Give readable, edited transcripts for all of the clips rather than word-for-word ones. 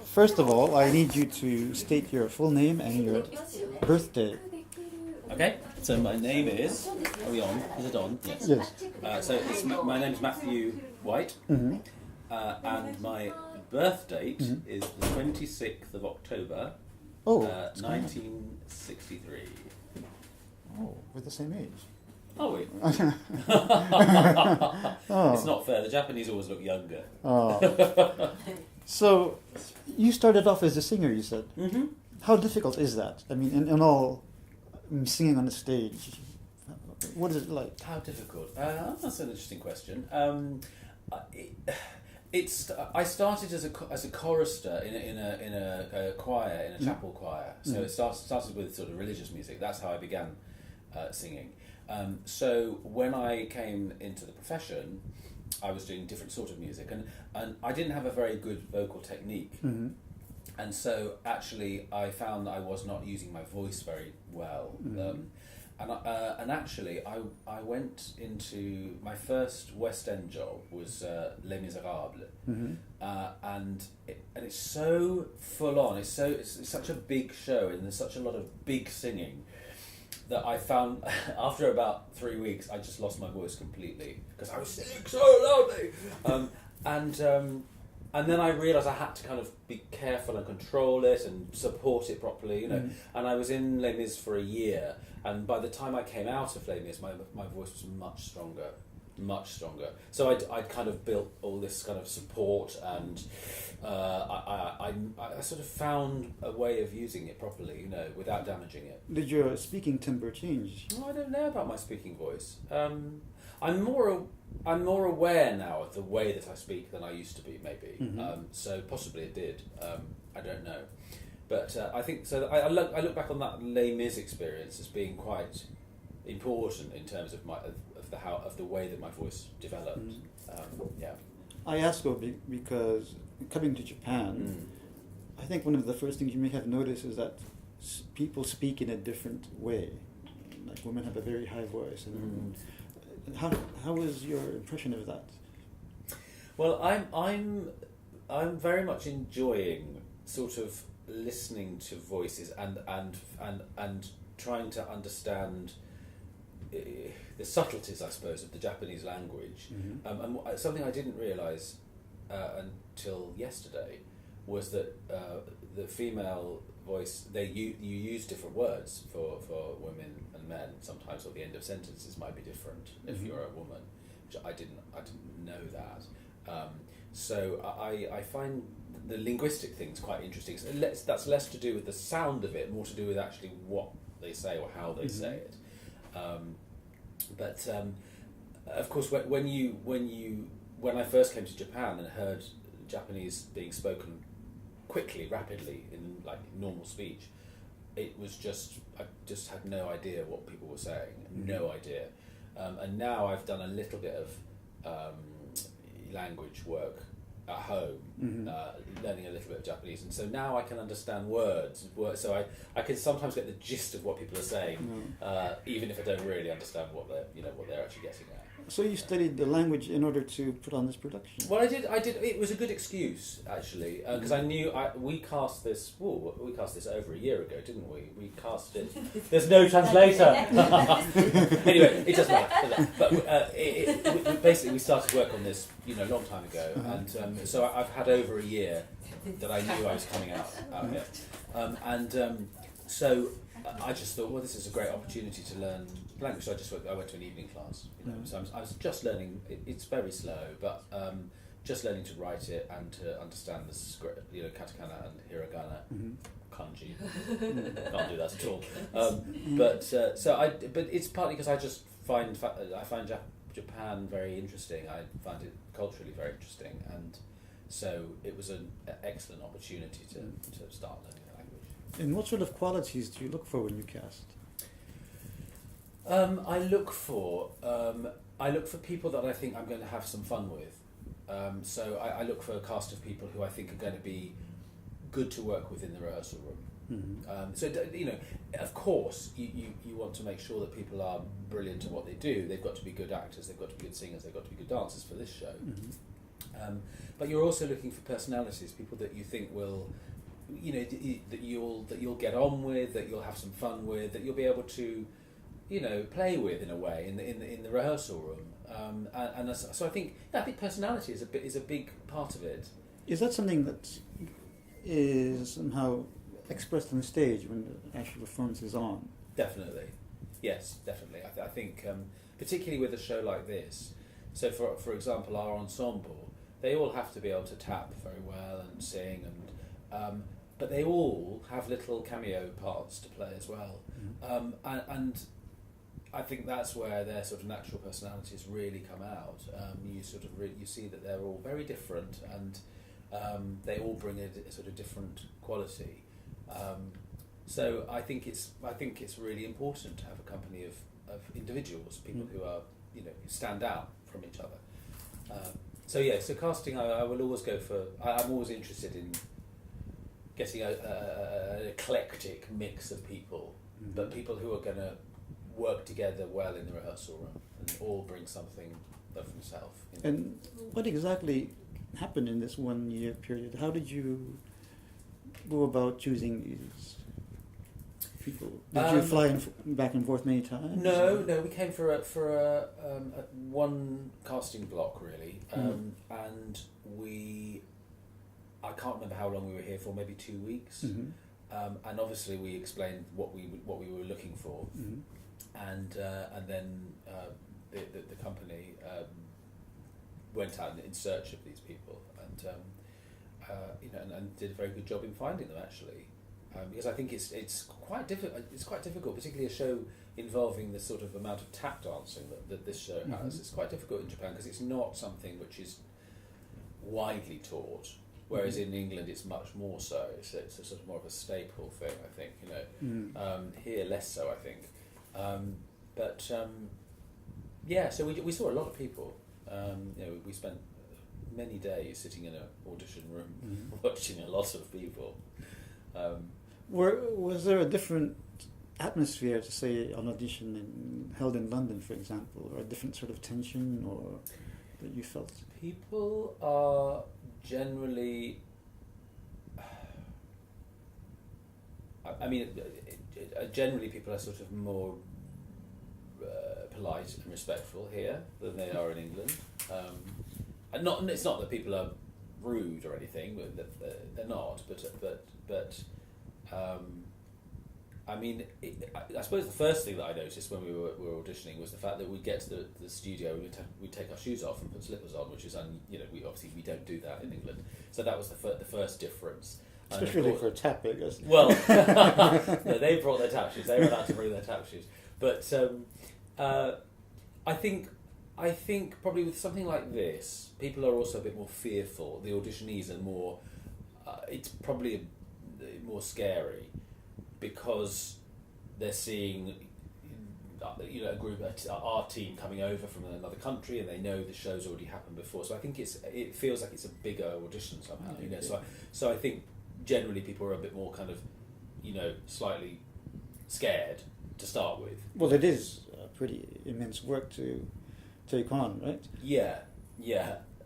first of all, I need you to state your full name and your birthday. Okay, so my name is. Are we on? Is it on? Yes. Yes. So my name is Matthew White, and my birth date is the 26th of October, Oh, 1963. Oh, we're the same age. Are we? Oh. It's not fair. The Japanese always look younger. Oh. So, you started off as a singer, you said. Mm-hmm. How difficult is that? I mean, in all, singing on the stage, what is it like? How difficult? That's an interesting question. I started as a chorister in a choir, in a chapel choir. So it started with sort of religious music. That's how I began singing. So when I came into the profession, I was doing different sort of music, and I didn't have a very good vocal technique. Mm-hmm. And so actually I found that I was not using my voice very well. And actually I went into my first West End job was Les Miserables. And it's so full on, it's such a big show, and there's such a lot of big singing that I found after about 3 weeks I just lost my voice completely because I was singing so loudly. And then I realised I had to kind of be careful and control it and support it properly, you know. And I was in Les Mis for a year, and by the time I came out of Les Mis, my voice was much stronger. So I'd kind of built all this kind of support, and I sort of found a way of using it properly, you know, without damaging it. Did your speaking timbre change? Well, I don't know about my speaking voice. I'm more aware now of the way that I speak than I used to be, maybe. So possibly it did. I don't know, but I think so. I look back on that Les Mis experience as being quite important in terms of the way that my voice developed. Yeah. I ask because coming to Japan, I think one of the first things you may have noticed is that people speak in a different way. Like women have a very high voice, and how was your impression of that? Well, I'm very much enjoying sort of listening to voices and trying to understand the subtleties, I suppose, of the Japanese language. And something I didn't realise until yesterday was that the female voice, you use different words for women and men. Sometimes, or the end of sentences might be different if you're a woman, which I didn't know that. So I find the linguistic things quite interesting. So that's less to do with the sound of it, more to do with actually what they say or how they say it. But of course, when I first came to Japan and heard Japanese being spoken quickly, rapidly in like normal speech, it was I just had no idea what people were saying, no idea. And now I've done a little bit of language work at home, learning a little bit of Japanese, and so now I can understand words. So I can sometimes get the gist of what people are saying, even if I don't really understand what they're actually getting at. So you studied the language in order to put on this production? Well, I did. It was a good excuse actually, because I knew we cast this. We cast this over a year ago, didn't we? We cast it. There's no translator. Anyway, it doesn't matter. But basically, we started work on this, a long time ago, and so I've had over a year that I knew I was coming out here, so I just thought, well, this is a great opportunity to learn language. So I went to an evening class, so I was just learning. It's very slow, but just learning to write it and to understand the script, katakana and hiragana, kanji. Can't do that at all. But it's partly because I just find Japan very interesting. I find it culturally very interesting, and so it was an excellent opportunity to start learning the language. And what sort of qualities do you look for when you cast? I look for people that I think I'm going to have some fun with. So I look for a cast of people who I think are going to be good to work with in the rehearsal room. Of course, you want to make sure that people are brilliant at what they do. They've got to be good actors, they've got to be good singers, they've got to be good dancers for this show. But you're also looking for personalities, people that you think will, you know, that you'll get on with, that you'll have some fun with, that you'll be able to, you know, play with in a way in the rehearsal room. So I think personality is a big part of it. Is that something that is somehow expressed on stage when the actual performance is on? Definitely, yes, definitely. I think particularly with a show like this. So for example, our ensemble, they all have to be able to tap very well and sing, and but they all have little cameo parts to play as well. And I think that's where their sort of natural personalities really come out. You sort of you see that they're all very different, and they all bring a sort of different quality. So I think it's really important to have a company of individuals, people who are, you know, who stand out from each other. So casting, I will always go for. I'm always interested in getting an eclectic mix of people, but people who are going to work together well in the rehearsal room and all bring something of themselves. You know. And what exactly happened in this 1 year period? How did you go about choosing these people? Did you fly back and forth many times? No, we came for a one casting block really, and I can't remember how long we were here for, maybe 2 weeks, and obviously we explained what we were looking for, and then the company went out in search of these people, and you know, and did a very good job in finding them actually. Because I think it's quite difficult. It's quite difficult, particularly a show involving the sort of amount of tap dancing that this show has. It's quite difficult in Japan because it's not something which is widely taught, whereas in England it's much more so. It's a sort of more of a staple thing, I think. You know, here less so, I think. So we saw a lot of people. You know, we spent many days sitting in an audition room watching a lot of people. Was there a different atmosphere to say an audition held in London, for example, or a different sort of tension, or that you felt? People are generally. I mean, generally people are sort of more polite and respectful here than they are in England. And it's not that people are rude or anything, they're not. But I mean, I suppose the first thing that I noticed when we were auditioning was the fact that we'd get to the studio, we'd take our shoes off and put slippers on, which is you know, we don't do that in England. So that was the first difference. Especially for tap, I guess. Well, no, they brought their tap shoes. They were allowed to bring their tap shoes. But I think probably with something like this, people are also a bit more fearful. The auditionees are more. It's probably more scary because they're seeing, you know, a group, our team coming over from another country, and they know the show's already happened before. So I think it feels like it's a bigger audition somehow. You know, so I think generally people are a bit more kind of, you know, slightly scared to start with. Well, it is pretty immense work to take on, right? Yeah.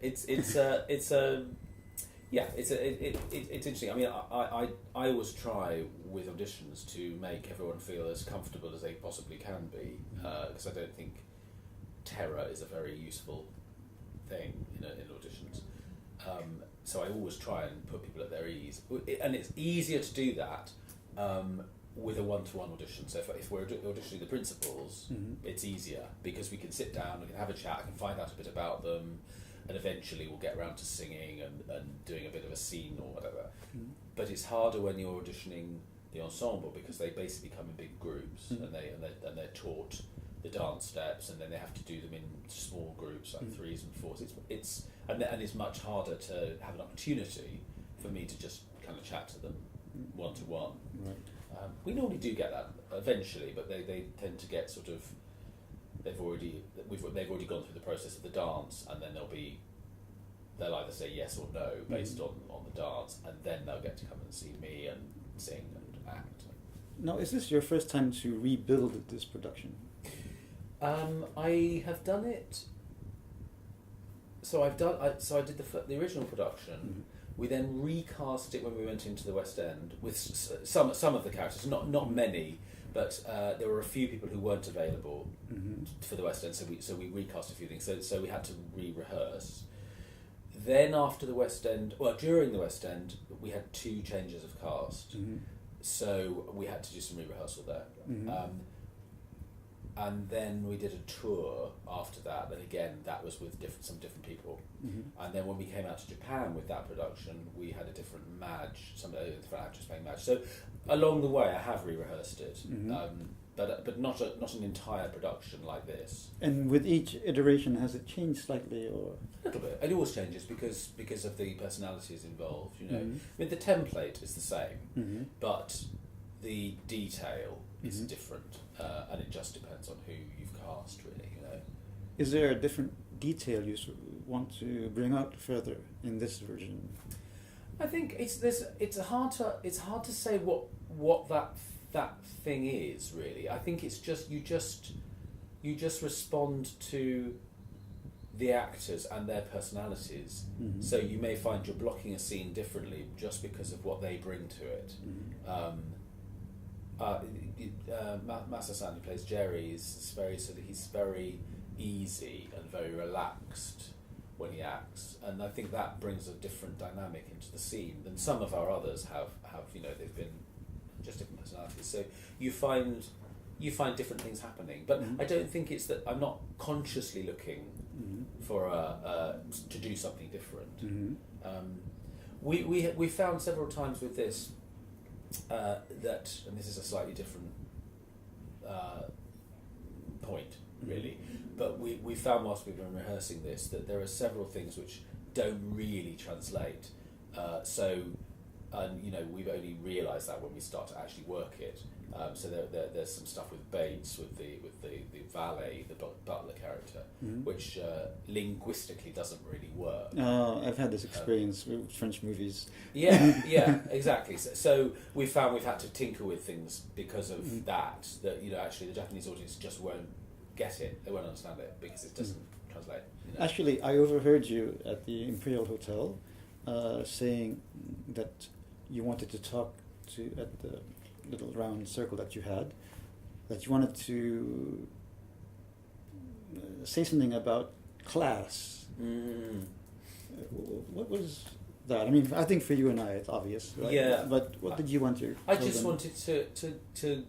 It's interesting. I mean, I always try with auditions to make everyone feel as comfortable as they possibly can be, because I don't think terror is a very useful thing in auditions. So I always try and put people at their ease, and it's easier to do that with a one-to-one audition. So if we're auditioning the principals, it's easier because we can sit down, we can have a chat, I can find out a bit about them, and eventually we'll get around to singing and doing a bit of a scene or whatever. But it's harder when you're auditioning the ensemble because they basically come in big groups and they're taught the dance steps, and then they have to do them in small groups like threes and fours. And it's much harder to have an opportunity for me to just kind of chat to them one to one. Right. We normally do get that eventually, but they tend to get sort of they've already gone through the process of the dance, and then they'll either say yes or no based on the dance, and then they'll get to come and see me and sing and act. Now, is this your first time to rebuild this production? I have done it So I did the original production. Mm-hmm. We then recast it when we went into the West End with some of the characters, not many, but there were a few people who weren't available Mm-hmm. for the West End. So we recast a few things. So we had to re-rehearse. Then after the West End, during the West End, we had 2 changes of cast. Mm-hmm. So we had to do some re-rehearsal there. Mm-hmm. And then we did a tour after that, and again, that was with some different people. Mm-hmm. And then when we came out to Japan with that production, we had a different Madge, some different actress playing Madge. So along the way, I have re-rehearsed it, Mm-hmm. but not an entire production like this. And with each iteration, has it changed slightly, or? A little bit. It always changes because of the personalities involved. You know, Mhm. I mean, the template is the same, Mm-hmm. but the detail is Mhm. different, and it just depends on who you've cast, really. You know. Is there a different detail you want to bring out further in this version? I think it's hard to say what that thing is, really. I think it's just you just respond to the actors and their personalities. Mm-hmm. So you may find you're blocking a scene differently just because of what they bring to it. Mm-hmm. Masa-san, who plays Jerry, is very he's very easy and very relaxed when he acts, and I think that brings a different dynamic into the scene than some of our others have. They've been just different personalities. So you find different things happening, but Mhm. I don't think it's that I'm not consciously looking Mm-hmm. for to do something different. Mm-hmm. We found several times with this that, and this is a slightly different point, really, but we found whilst we've been rehearsing this that there are several things which don't really translate. We've only realised that when we start to actually work it. So there's some stuff with Bates, with the valet, the butler character, Mm-hmm. which linguistically doesn't really work. I've had this experience with French movies. Yeah, exactly. So we found we've had to tinker with things because of Mm. that. Actually the Japanese audience just won't get it. They won't understand it because it doesn't translate. Actually, I overheard you at the Imperial Hotel saying that you wanted to talk to, at the little round circle that you had, that you wanted to say something about class. Mm. What was that? I mean, I think for you and I, it's obvious, right? Yeah. But what did you want to I tell just them? wanted to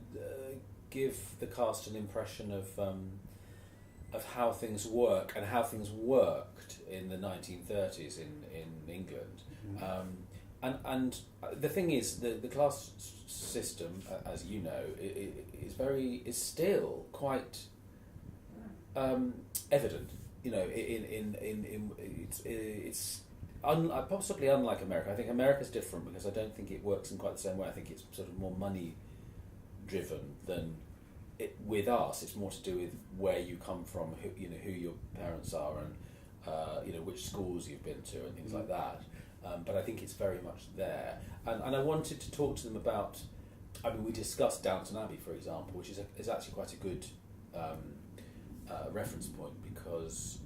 give the cast an impression of how things work and how things worked in the 1930s in England. Mhm. And the thing is, the class system, as you know, is still quite evident. It's possibly unlike America. I think America's different because I don't think it works in quite the same way. I think it's sort of more money driven than it. With us, it's more to do with where you come from, who your parents are, and which schools you've been to, and things like that. But I think it's very much there, and I wanted to talk to them about. I mean, we discussed Downton Abbey, for example, which is actually quite a good reference point because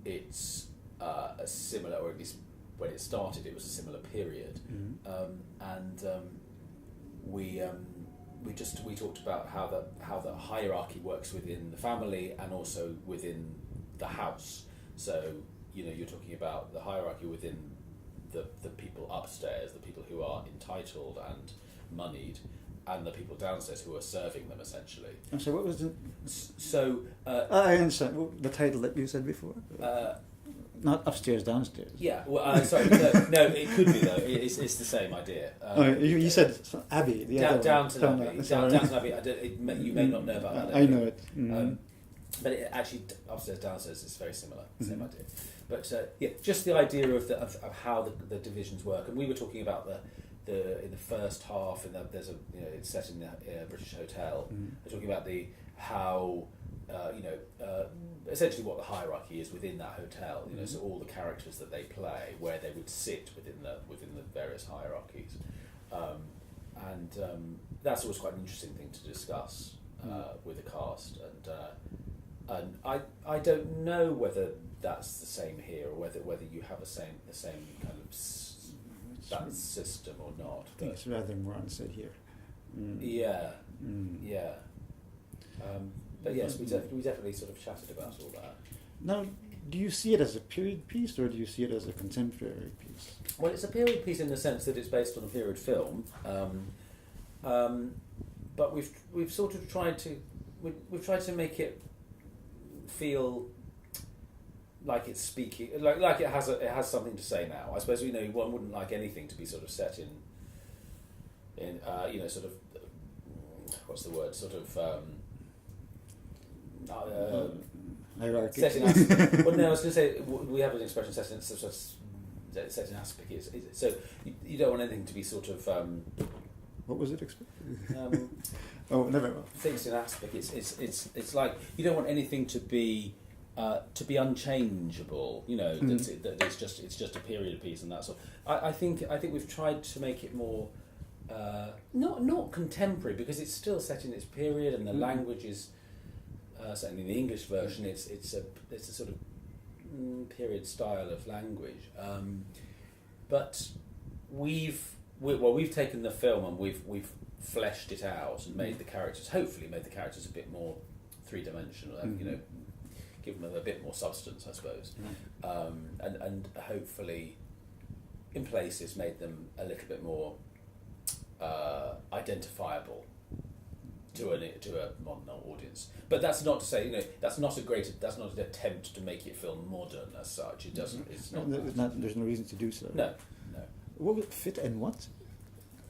it's a similar, or at least when it started, it was a similar period, Mhm. we talked about how the hierarchy works within the family and also within the house. So you're talking about the hierarchy within the people upstairs, the people who are entitled and moneyed, and the people downstairs who are serving them, essentially. I'm sorry, what was the... So I understand the title that you said before. Not upstairs, downstairs. yeah, well, sorry, no, it could be though. It's the same idea. You said Abbey. The other one. Downton Abbey. Sorry. Downton Abbey. You may not know about that. I know it. Mm. But it actually, upstairs, downstairs is very similar. Same Mhm. idea. But just the idea of how the divisions work. And we were talking about in the first half, and there's it's set in a British hotel. Mhm. We're talking about how essentially what the hierarchy is within that hotel. So all the characters that they play, where they would sit within the various hierarchies, and that's always quite an interesting thing to discuss with the cast. And I don't know whether that's the same here, or whether you have the same kind of that system or not. I think it's rather more unsaid here. Yeah. But yes, we definitely sort of chatted about all that. Now, do you see it as a period piece, or do you see it as a contemporary piece? Well, it's a period piece in the sense that it's based on a period film, but we've sort of tried to make it feel like it's speaking, like it has something to say now. I suppose one wouldn't like anything to be sort of set in sort of what's the word, sort of hierarchy. Set in aspic. Well, no, I was going to say we have an expression set in aspic. So you don't want anything to be sort of. What was it? Oh, never mind. Things in aspic. It's like you don't want anything to be unchangeable. That it's just a period piece and that sort. I think we've tried to make it more not contemporary, because it's still set in its period and the language is. Certainly in the English version, it's a sort of period style of language, but we've taken the film and we've fleshed it out and hopefully made the characters a bit more three-dimensional, and give them a bit more substance, I suppose, and hopefully in places made them a little bit more identifiable to a modern audience. But that's not to say, that's not an attempt to make it feel modern as such. It doesn't. It's not. There's no reason to do so. No. What would fit and what?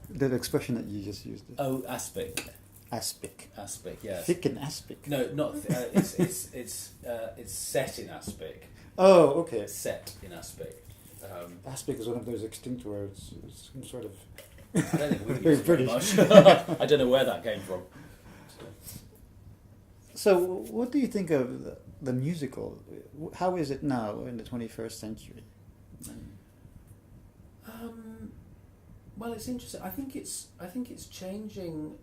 That expression that you just used. Oh, aspic. Aspic. Aspic. Yes. Thick and aspic. No, not. It's set in aspic. Oh, okay. It's set in aspic. Aspic is one of those extinct words. It's some sort of. I don't think we very use it very British. much. I don't know where that came from. So, what do you think of the musical? How is it now in the 21st century? Well, it's interesting. I think it's changing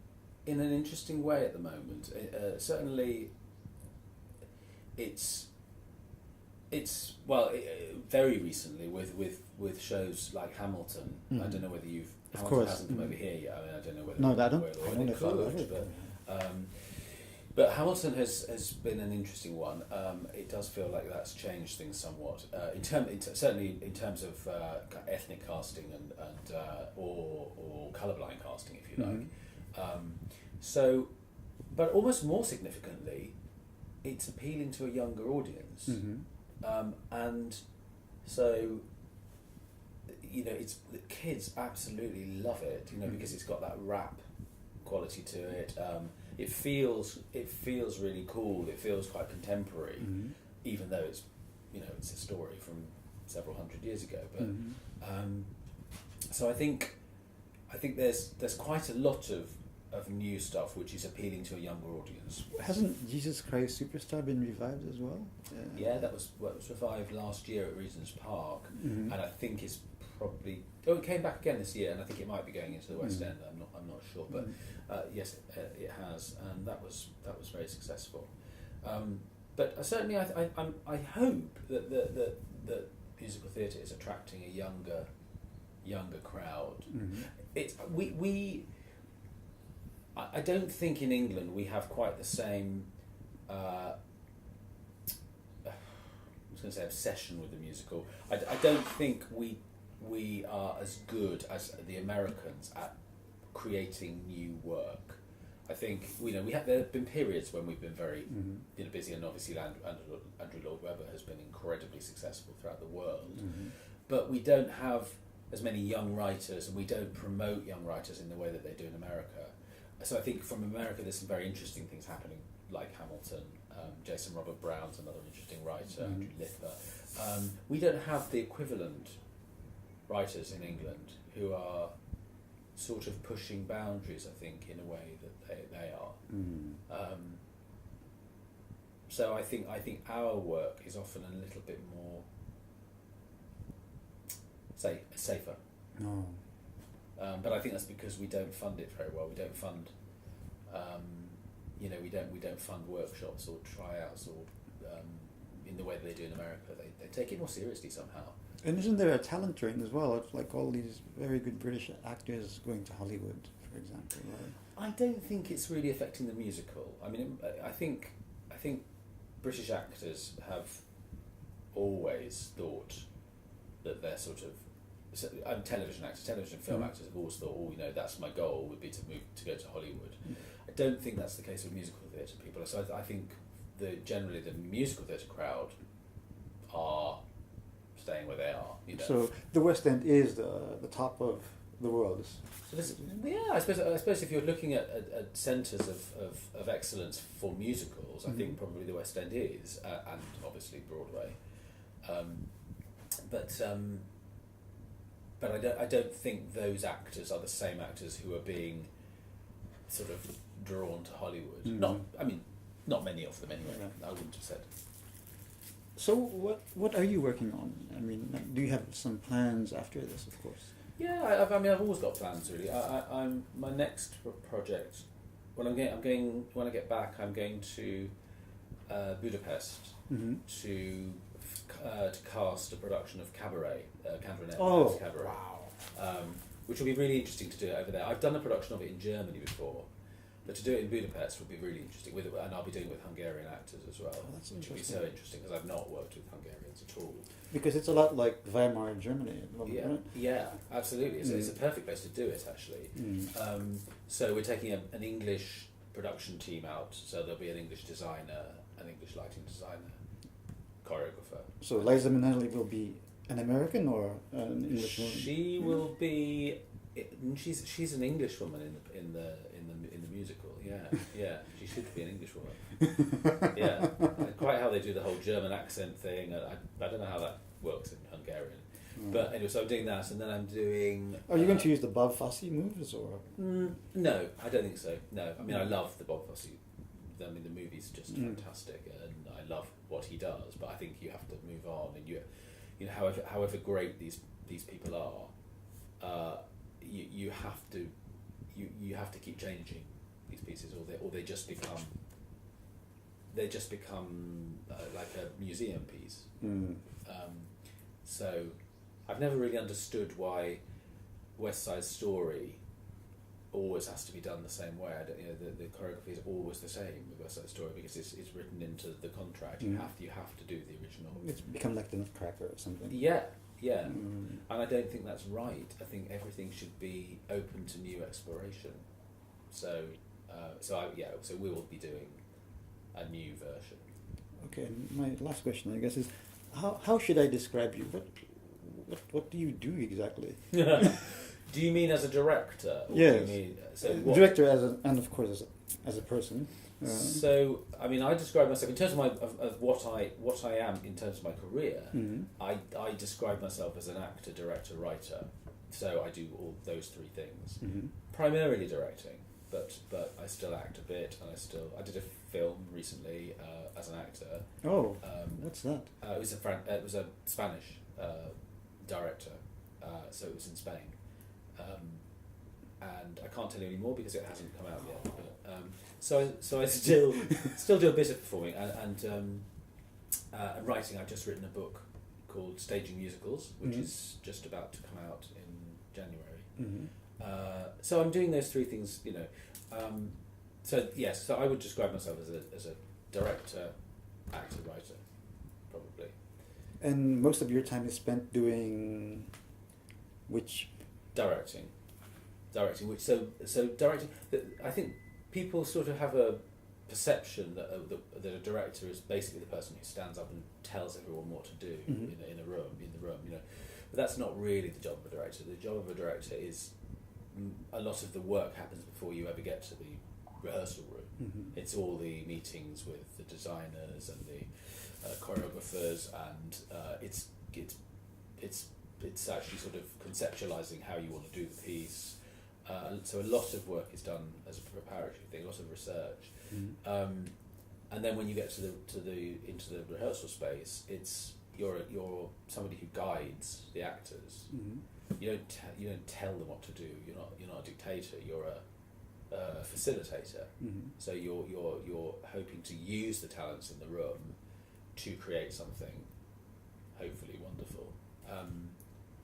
in an interesting way at the moment. Certainly, it's very recently with shows like Hamilton. I don't know whether Hamilton hasn't come over here yet. I mean, I don't know whether I don't know if it could, but Hamilton has been an interesting one. It does feel like that's changed things somewhat. Certainly in terms of ethnic casting and or colourblind casting, if you like. But almost more significantly, it's appealing to a younger audience, and so it's the kids absolutely love it. Because it's got that rap quality to it. It feels really cool. It feels quite contemporary, even though it's a story from several hundred years ago. But so I think there's quite a lot of new stuff which is appealing to a younger audience. Hasn't Jesus Christ Superstar been revived as well? Yeah, that was revived last year at Regent's Park, and I think it's probably it came back again this year, and I think it might be going into the West End. I'm not sure, but yes, it has, and that was very successful. But certainly, I hope that musical theatre is attracting a younger crowd. I don't think in England we have quite the same. I was going to say obsession with the musical. I don't think we are as good as the Americans at creating new work. I think there have been periods when we've been very busy, and obviously Andrew Lloyd Webber has been incredibly successful throughout the world. But we don't have as many young writers, and we don't promote young writers in the way that they do in America. So I think from America there's some very interesting things happening, like Hamilton. Jason Robert Brown's another interesting writer, Andrew Lither. We don't have the equivalent writers in England who are sort of pushing boundaries, I think, in a way that they are. So I think our work is often a little bit more safer. No. But I think that's because we don't fund it very well. We don't fund, we don't fund workshops or tryouts or in the way that they do in America. They take it more seriously somehow. And isn't there a talent train as well? Of like all these very good British actors going to Hollywood, for example, right? I don't think it's really affecting the musical. I mean, I think British actors have always thought that they're sort of. Television actors, television and film actors have always thought, oh, you know, that's my goal would be to move to go to Hollywood. I don't think that's the case with musical theatre people. So I think generally the musical theatre crowd are staying where they are. You know. So the West End is the top of the world. So I suppose if you're looking at centres of excellence for musicals, I think probably the West End is, and obviously Broadway. But I don't think those actors are the same actors who are being sort of drawn to Hollywood. Not many of them anyway. Yeah. I wouldn't have said. So what are you working on? I mean, do you have some plans after this? Of course. Yeah, I've always got plans really. I'm my next project. When I get back, I'm going to Budapest to cast a production of Cabaret, Catherine Edwards' Cabaret. Wow. Which will be really interesting to do it over there. I've done a production of it in Germany before, but to do it in Budapest would be really interesting. And I'll be doing it with Hungarian actors as well, That's which would be so interesting because I've not worked with Hungarians at all. Because it's a lot like Weimar in Germany at the moment, right? Yeah, absolutely. It's a perfect place to do it, actually. So we're taking an English production team out, so there'll be an English designer, an English lighting designer, choreographer. So Liza Minnelli will be an American or an English woman? She will be. She's an English woman in the musical. Yeah. She should be an English woman. Yeah. And quite how they do the whole German accent thing. I don't know how that works in Hungarian. But anyway, so I'm doing that, and then I'm doing. Are you going to use the Bob Fosse moves or? No, I don't think so. No, I mean I love the Bob Fosse. I mean the movie's just fantastic, and I love what he does. But I think you have to move on, and you know, however great these people are, you have to keep changing these pieces, or they just become like a museum piece. So I've never really understood why West Side Story always has to be done the same way. The choreography is always the same with West Side Story because it's written into the contract. You have to do the original. It's become like the Nutcracker or something. Yeah. And I don't think that's right. I think everything should be open to new exploration. So we will be doing a new version. Okay, my last question, I guess, is how should I describe you? What do you do exactly? Do you mean as a director? Or Yes. Do you mean, director and of course as a person. So I mean, I describe myself in terms of what I am in terms of my career. I describe myself as an actor, director, writer. So I do all those three things. Primarily directing, but I still act a bit, and I did a film recently as an actor. Oh, what's that? It was a Spanish director, so it was in Spain. And I can't tell you any more because it hasn't come out yet. But, so I still do a bit of performing and writing. I've just written a book called Staging Musicals, which is just about to come out in January. So I'm doing those three things, you know. So yes, so I would describe myself as a director, actor, writer, probably. And most of your time is spent doing which? Directing. Which directing. I think people sort of have a perception that a director is basically the person who stands up and tells everyone what to do in the room, you know. But that's not really the job of a director. The job of a director is a lot of the work happens before you ever get to the rehearsal room. It's all the meetings with the designers and the choreographers, and it's actually sort of conceptualizing how you want to do the piece. So a lot of work is done as a preparatory thing, a lot of research, and then when you get into the rehearsal space, you're somebody who guides the actors. You don't tell them what to do. You're not a dictator. You're a facilitator. So you're hoping to use the talents in the room to create something hopefully wonderful.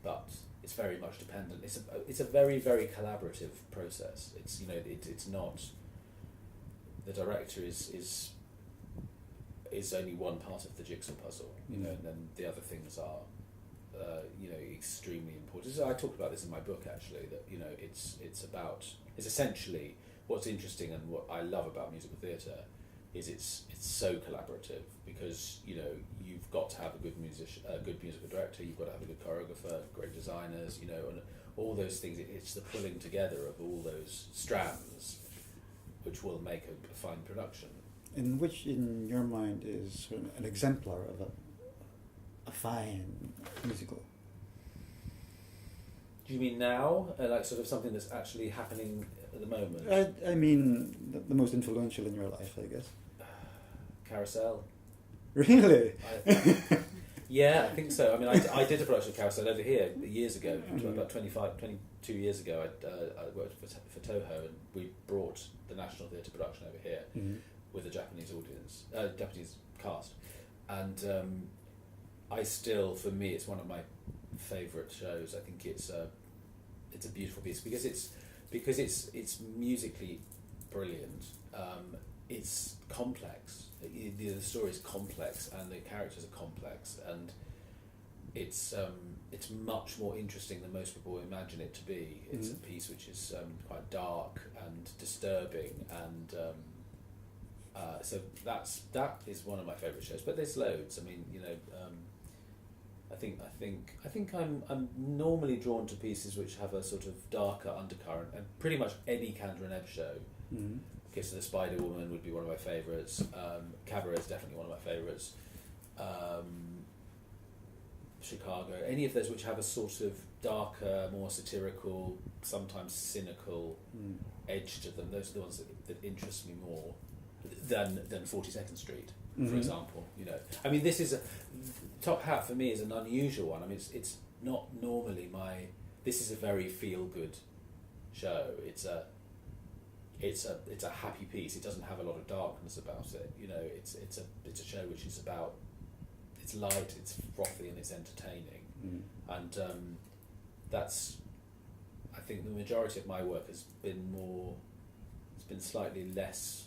But it's very much dependent. It's a very, very collaborative process. It's, you know, it's not, the director is only one part of the jigsaw puzzle, you know, and then the other things are, you know, extremely important. I talk about this in my book, actually, that, you know, it's essentially what's interesting, and what I love about musical theatre is it's so collaborative, because, you know, you've got to have a good musician, a good musical director, you've got to have a good choreographer, great designers, you know, and all those things. It's the pulling together of all those strands which will make a fine production. And which, in your mind, is sort of an exemplar of a fine musical? Do you mean now, like sort of something that's actually happening at the moment? I mean, the most influential in your life, I guess. Carousel. Really? Yeah, I think so. I mean, I did a production of Carousel over here years ago, about 22 years ago. I worked for Toho, and we brought the National Theatre production over here with a Japanese audience, Japanese cast, and I still, for me, it's one of my favourite shows. I think it's a beautiful piece because it's musically brilliant. It's complex. The story is complex, and the characters are complex, and it's much more interesting than most people imagine it to be. It's a piece which is quite dark and disturbing, and so that is one of my favourite shows. But there's loads. I mean, you know, I think I'm normally drawn to pieces which have a sort of darker undercurrent, and pretty much any Kander and Ebb show. Kiss of the Spider Woman would be one of my favourites. Cabaret is definitely one of my favourites. Chicago, any of those which have a sort of darker, more satirical, sometimes cynical edge to them. Those are the ones that interest me more than 42nd Street, for example. You know, I mean, this is Top Hat for me is an unusual one. I mean, it's not normally this is a very feel good show. It's a happy piece. It doesn't have a lot of darkness about it. You know, it's a show which is about, it's light, it's frothy, and it's entertaining. And that's, I think the majority of my work has been it's been slightly less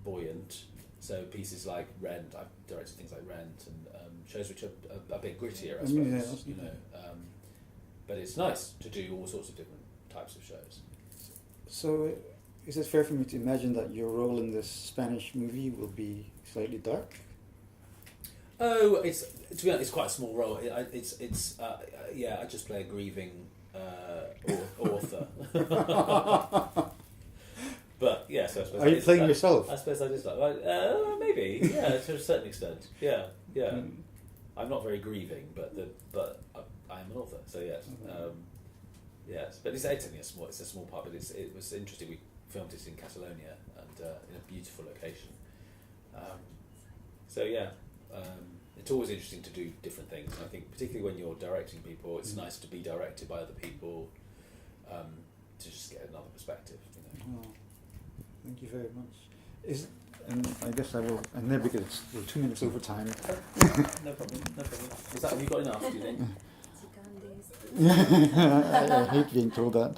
buoyant. So pieces like Rent, I've directed things like Rent, and shows which are a bit grittier, I suppose. You know, but it's nice to do all sorts of different types of shows. So, is it fair for me to imagine that your role in this Spanish movie will be slightly dark? Oh, to be honest, it's quite a small role. I just play a grieving author. But yes, I suppose. Are you playing yourself? I suppose I just maybe, yeah, to a certain extent. Yeah. I'm not very grieving, but I'm an author, so yes. Yes, but it's only it's a small part, but it was interesting. We filmed it in Catalonia, and in a beautiful location. So yeah, it's always interesting to do different things. And I think particularly when you're directing people, it's nice to be directed by other people, to just get another perspective. You know. Oh, thank you very much. And I guess I will end there because we're 2 minutes over time. No problem. Have you got enough, do you think? I hate being told that.